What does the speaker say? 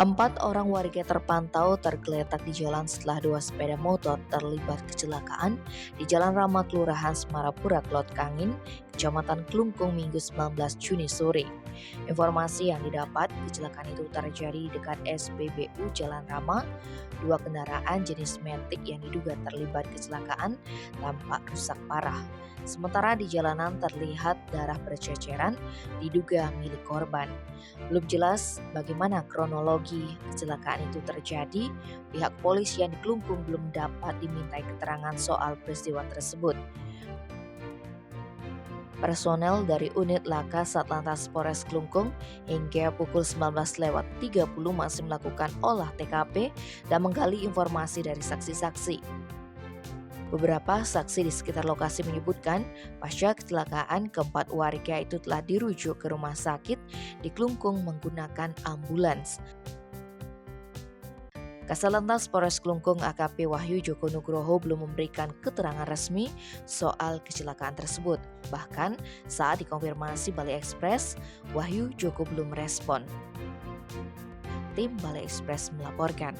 Empat orang warga terpantau tergeletak di jalan setelah dua sepeda motor terlibat kecelakaan di Jalan Rama Kelurahan Semarapura, Klot Kangin, Kecamatan Klungkung, Minggu 19 Juni sore. Informasi yang didapat, kecelakaan itu terjadi dekat SPBU Jalan Rama. Dua kendaraan jenis Matic yang diduga terlibat kecelakaan tampak rusak parah. Sementara di jalanan terlihat darah berceceran, diduga milik korban. Belum jelas bagaimana kronologi kecelakaan itu terjadi. Pihak polisi yang di Klungkung belum dapat dimintai keterangan soal peristiwa tersebut. Personel dari unit Laka Satlantas Polres Klungkung hingga pukul 19.30 masih melakukan olah TKP dan menggali informasi dari saksi-saksi. Beberapa saksi di sekitar lokasi menyebutkan pasca kecelakaan keempat warga itu telah dirujuk ke rumah sakit di Klungkung menggunakan ambulans. Kasatlantas Polres Klungkung AKP Wahyu Joko Nugroho belum memberikan keterangan resmi soal kecelakaan tersebut. Bahkan saat dikonfirmasi Bali Express, Wahyu Joko belum merespon. Tim Bali Express melaporkan.